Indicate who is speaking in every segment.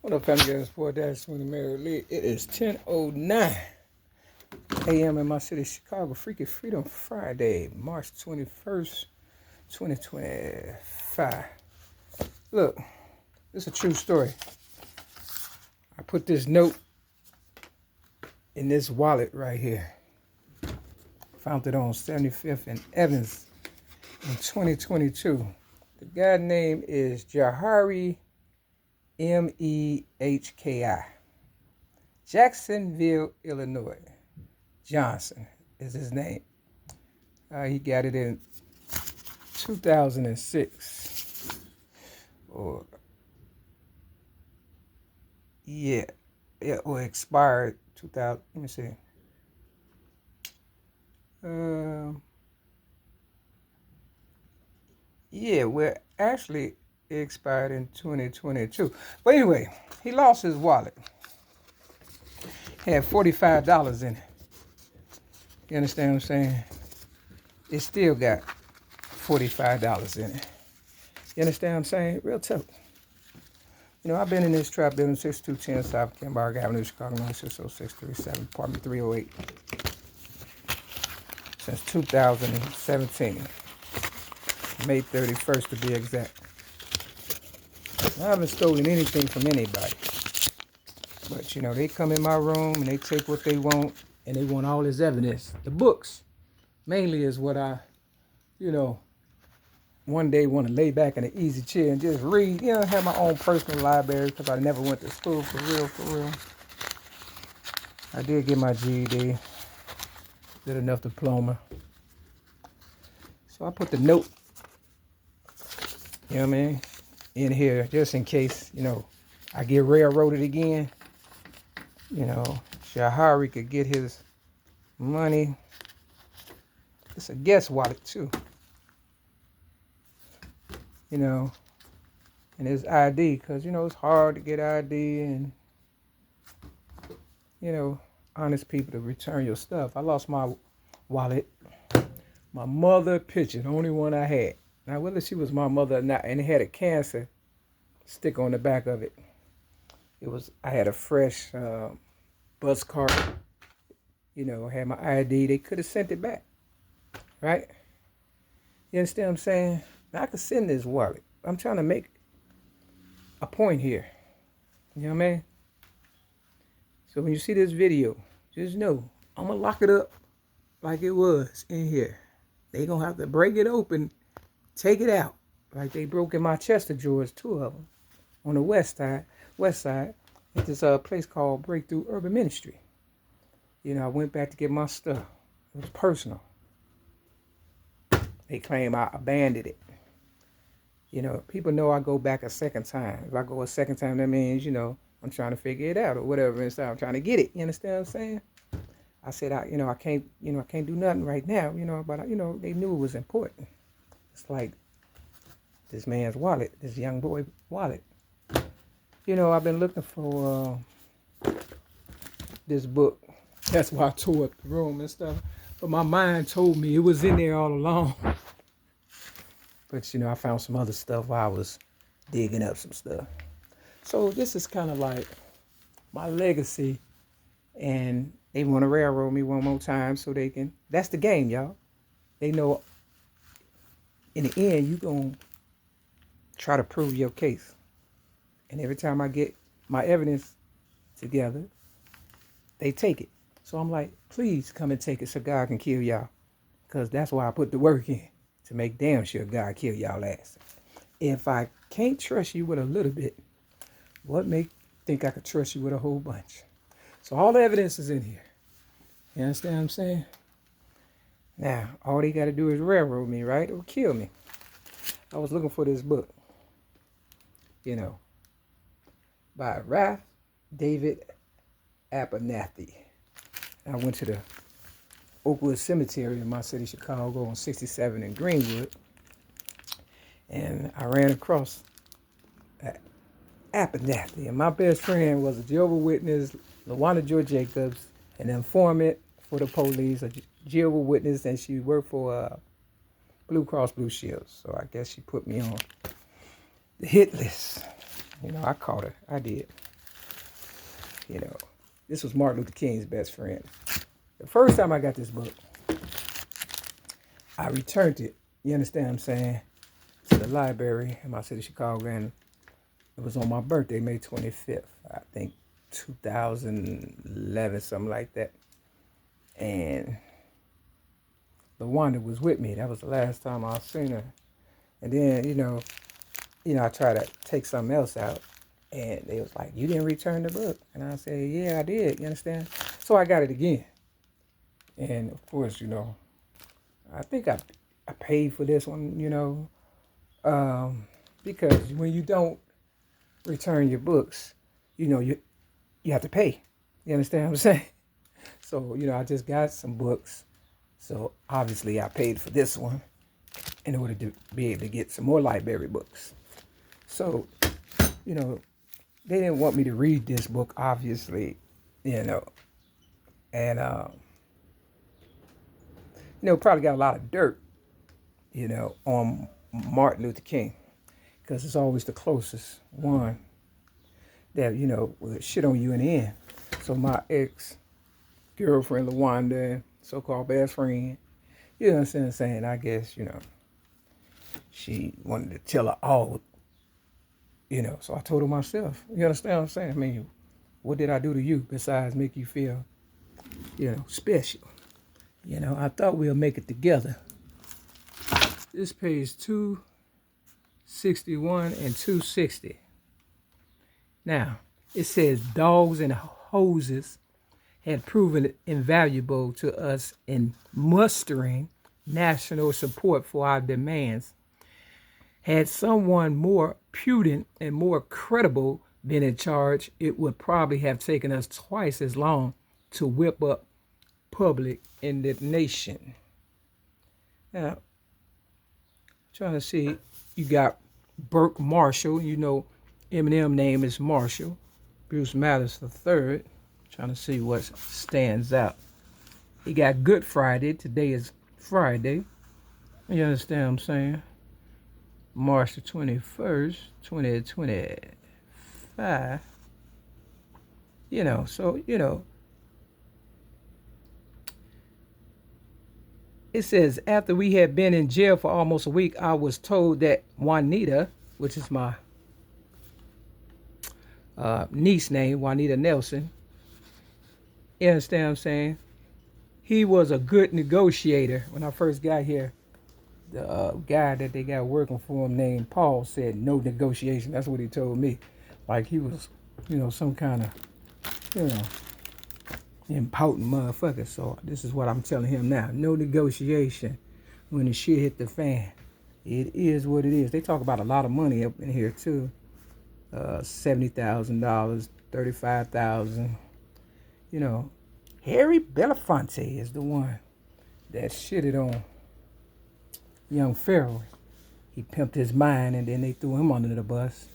Speaker 1: What up, family guys? Boy, that's when the Mary Lee. It is 10:09 a.m. in my city, Chicago. Freaky Freedom Friday, March 21st, 2025. Look, this is a true story. I put this note in this wallet right here. Found it on 75th and Evans in 2022. The guy's name is Jahari Mehki. Jacksonville, Illinois. Johnson is his name. He got it in 2006. Or or expired 2000. Let me see. Well, actually, it expired in 2022. But anyway, he lost his wallet. Had $45 in it. You understand what I'm saying? It still got $45 in it. You understand what I'm saying? Real tough. You know, I've been in this trap building, 6210 South Kenbarg Avenue, Chicago, 960-637, apartment 308, since 2017. May 31st to be exact. I haven't stolen anything from anybody. But, you know, they come in my room and they take what they want, and they want all this evidence. The books, mainly, is what I, one day want to lay back in an easy chair and just read, have my own personal library, because I never went to school for real. I did get my GED, did enough diploma. So I put the note, in here, just in case, I get railroaded again. Jahari could get his money. It's a guest wallet too. And his ID, because, it's hard to get ID and, honest people to return your stuff. I lost my wallet. My mother picture, the only one I had. Now, whether she was my mother or not, and it had a cancer sticker on the back of it. I had a fresh bus card. I had my ID. They could have sent it back. Right? You understand what I'm saying? Now, I could send this wallet. I'm trying to make a point here. You know what I mean? So when you see this video, just know I'm going to lock it up like it was in here. They going to have to break it open, take it out. Like they broke in my chest of drawers, 2 of them, on the west side, at this place called Breakthrough Urban Ministry. I went back to get my stuff. It was personal. They claim I abandoned it. People know I go back a second time. If I go a second time, that means, I'm trying to figure it out or whatever. And so I'm trying to get it. You understand what I'm saying? I said, I can't do nothing right now, but, they knew it was important. It's like this man's wallet, this young boy wallet. I've been looking for this book. That's why I tore up the room and stuff. But my mind told me it was in there all along. But, I found some other stuff while I was digging up some stuff. So this is kind of like my legacy. And they want to railroad me one more time so they can. That's the game, y'all. They know in the end, you're going to try to prove your case. And every time I get my evidence together, they take it. So I'm like, please come and take it so God can kill y'all. Because that's why I put the work in, to make damn sure God kill y'all last. If I can't trust you with a little bit, what make think I could trust you with a whole bunch? So all the evidence is in here. You understand what I'm saying? Now, all they got to do is railroad me, right? Or kill me. I was looking for this book, by Ralph David Abernathy. I went to the Oakwood Cemetery in my city, Chicago, on 67 in Greenwood. And I ran across Abernathy. And my best friend was a Jehovah's Witness, LaWanda Joy Jacobs, an informant for the police, a Jehovah's Witness, and she worked for Blue Cross Blue Shield. So I guess she put me on the hit list. I caught her. I did. You know, this was Martin Luther King's best friend. The first time I got this book, I returned it, you understand what I'm saying, to the library in my city, Chicago, and it was on my birthday, May 25th, I think 2011, something like that. And LaWanda was with me. That was the last time I seen her. And then, I tried to take something else out, and they was like, "You didn't return the book." And I said, "Yeah, I did." You understand? So I got it again. And of course, I think I paid for this one, because when you don't return your books, you have to pay. You understand what I'm saying? So, I just got some books. So obviously I paid for this one in order to be able to get some more library books. So, they didn't want me to read this book, obviously, and probably got a lot of dirt, on Martin Luther King, because it's always the closest one that, will shit on you in the end. So my ex-girlfriend, LaWanda, so-called best friend, you know what I'm saying, I guess, she wanted to tell her all, so I told her myself. You understand what I'm saying? I mean, what did I do to you besides make you feel, special? I thought we'll make it together. This page 261 and 260. Now, it says dogs and hoses had proven invaluable to us in mustering national support for our demands. Had someone more prudent and more credible been in charge, it would probably have taken us twice as long to whip up public indignation. Now, trying to see, you got Burke Marshall. Eminem name is Marshall. Bruce Maddox III. Trying to see what stands out. He got Good Friday. Today is Friday. You understand what I'm saying? March the 21st, 2025. It says, after we had been in jail for almost a week, I was told that Juanita, which is my niece name, Juanita Nelson, you understand what I'm saying? He was a good negotiator. When I first got here, the guy that they got working for him named Paul said no negotiation. That's what he told me. Like he was, some kind of, impotent motherfucker. So this is what I'm telling him now. No negotiation when the shit hit the fan. It is what it is. They talk about a lot of money up in here too. $70,000, $35,000. Harry Belafonte is the one that shitted on young Pharaoh. He pimped his mind and then they threw him under the bus.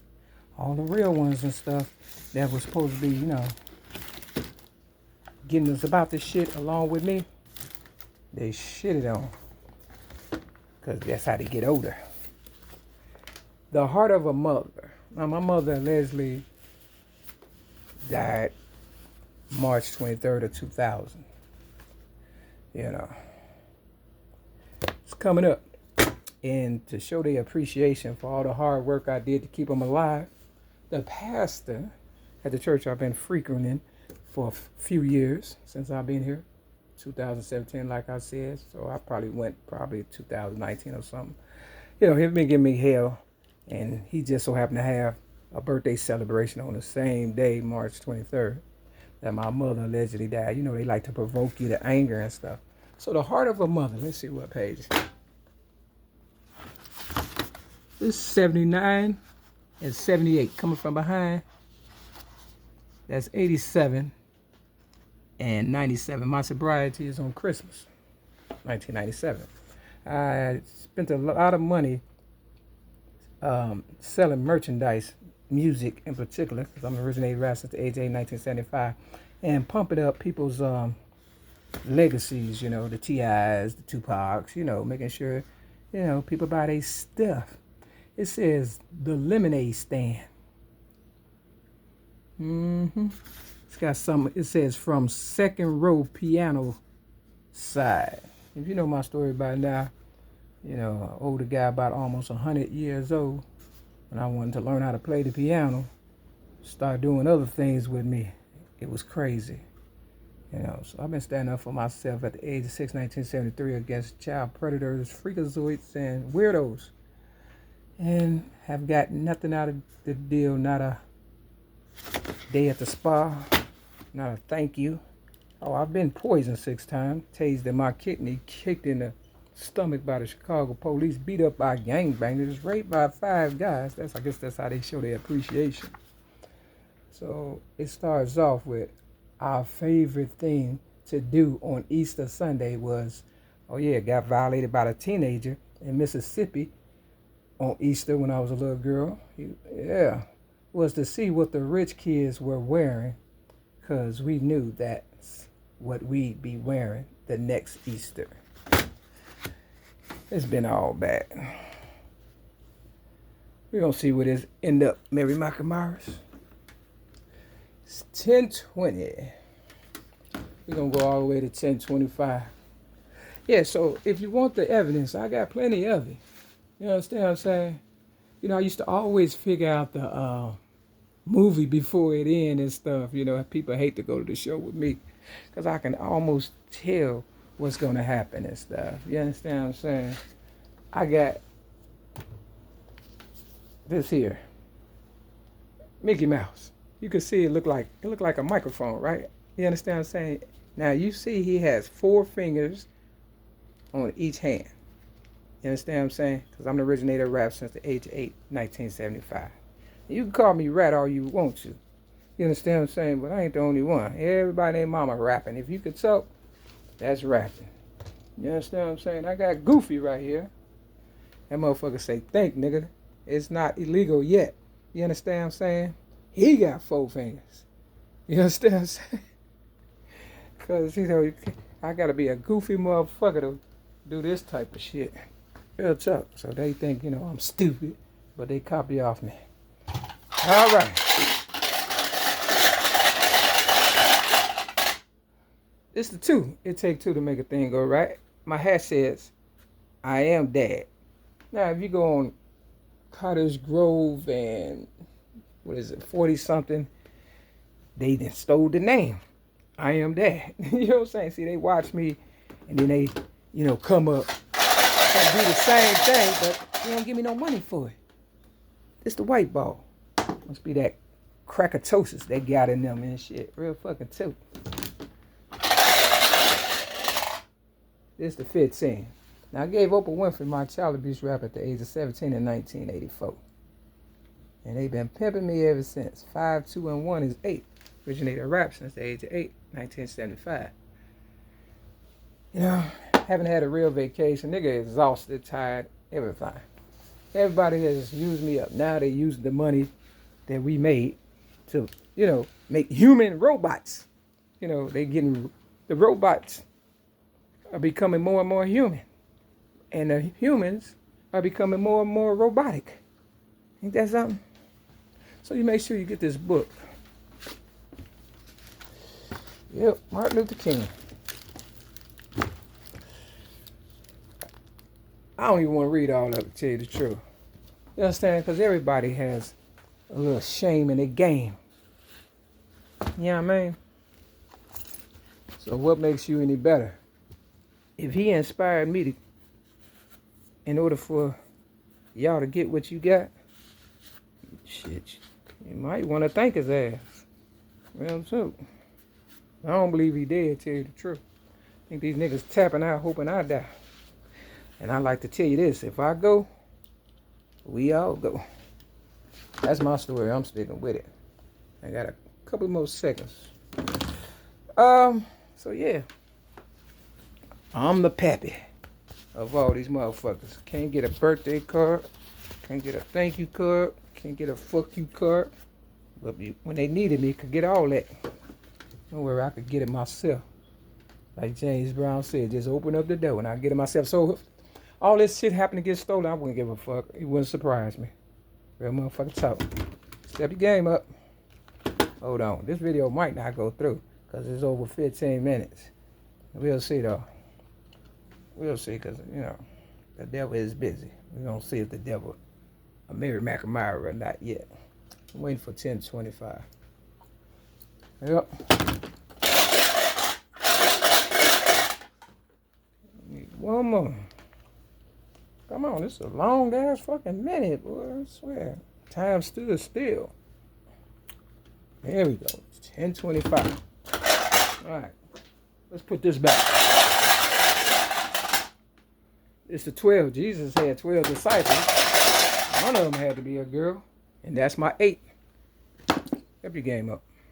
Speaker 1: All the real ones and stuff that was supposed to be, getting us about this shit along with me, they shitted on. Because that's how they get older. The Heart of a Mother. Now, my mother, Leslie, died March 23rd of 2000. It's coming up. And to show their appreciation for all the hard work I did to keep them alive, the pastor at the church I've been frequenting for a few years since I've been here, 2017, like I said. So I probably went 2019 or something. He's been giving me hell. And he just so happened to have a birthday celebration on the same day, March 23rd, that my mother allegedly died. They like to provoke you to anger and stuff. So the Heart of a Mother. Let's see what page. This is 79 and 78. Coming from behind, that's 87 and 97. My sobriety is on Christmas, 1997. I spent a lot of money selling merchandise, music in particular, because I'm an originated rapper since the age of 1975, and pumping up people's legacies, the T.I.s, the Tupacs, making sure, people buy their stuff. It says the lemonade stand. It's got some, it says from second row piano side. If you know my story by now, you know, an older guy about almost 100 years old, when I wanted to learn how to play the piano, start doing other things with me. It was crazy. You know, so I've been standing up for myself at the age of 6, 1973 against child predators, freakazoids, and weirdos. And have got nothing out of the deal, not a day at the spa, not a thank you. Oh, I've been poisoned 6 times, tased in my kidney, kicked in the stomach by the Chicago police, beat up by gangbangers, raped by 5 guys. I guess that's how they show their appreciation. So it starts off with our favorite thing to do on Easter Sunday was, oh yeah, got violated by a teenager in Mississippi on Easter when I was a little girl. Was to see what the rich kids were wearing, because we knew that's what we'd be wearing the next Easter. It's been all bad. We're going to see where this end up, Mary Myers. It's 10:20. We're going to go all the way to 10:25. Yeah, so if you want the evidence, I got plenty of it. You understand what I'm saying? You know, I used to always figure out the movie before it ends and stuff. You know, people hate to go to the show with me because I can almost tell what's going to happen and stuff. You understand what I'm saying? I got this here. Mickey Mouse. You can see it look like a microphone, right? You understand what I'm saying? Now you see he has 4 fingers on each hand. You understand what I'm saying? Because I'm the originator of rap since the age of 8, 1975. You can call me rat all you want to. You understand what I'm saying? But I ain't the only one. Everybody named mama rapping. If you could talk, that's rapping. You understand what I'm saying? I got Goofy right here. That motherfucker say, think, nigga. It's not illegal yet. You understand what I'm saying? He got 4 fingers. You understand what I'm saying? Because, you know, I got to be a goofy motherfucker to do this type of shit. Real talk. So they think, you know, I'm stupid, but they copy off me. All right. It's the 2. It take 2 to make a thing go right. My hat says, I am dad. Now, if you go on Cottage Grove and, 40-something, they then stole the name. I am dad. You know what I'm saying? See, they watch me, and then they, you know, come up and do the same thing, but they don't give me no money for it. It's the white ball. Must be that crackatosis they got in them and shit. Real fucking too. This the 15. Now, I gave Oprah Winfrey my child abuse rap at the age of 17 in 1984. And they've been pimping me ever since. 5, 2, and 1 is 8. Originated rap since the age of 8, 1975. You know, haven't had a real vacation. Nigga exhausted, tired, everything. Everybody has used me up. Now they use the money that we made to, you know, make human robots. You know, the robots are becoming more and more human. And the humans are becoming more and more robotic. Ain't that something? So you make sure you get this book. Yep, Martin Luther King. I don't even want to read all of it, to tell you the truth. You understand? Because everybody has a little shame in their game. You know what I mean? So what makes you any better? If he inspired me to, in order for y'all to get what you got, shit, you might want to thank his ass. Well, too. I don't believe he did, tell you the truth. I think these niggas tapping out hoping I die. And I like to tell you this, if I go, we all go. That's my story. I'm sticking with it. I got a couple more seconds. So yeah. I'm the pappy of all these motherfuckers. Can't get a birthday card. Can't get a thank you card. Can't get a fuck you card. But when they needed me, could get all that. Don't worry, I could get it myself. Like James Brown said, just open up the door and I get it myself. So all this shit happened to get stolen, I wouldn't give a fuck. It wouldn't surprise me. Real motherfucker talk. Step your game up. Hold on. This video might not go through because it's over 15 minutes. We'll see, though. We'll see because, you know, the devil is busy. We're going to see if the devil a Mary McNamara or not yet. I'm waiting for 10:25. Yep. Need one more. Come on, this is a long ass fucking minute, boy. I swear. Time stood still. There we go. 10:25. Alright. Let's put this back. It's the 12. Jesus had 12 disciples. One of them had to be a girl. And that's my 8. Step your game up.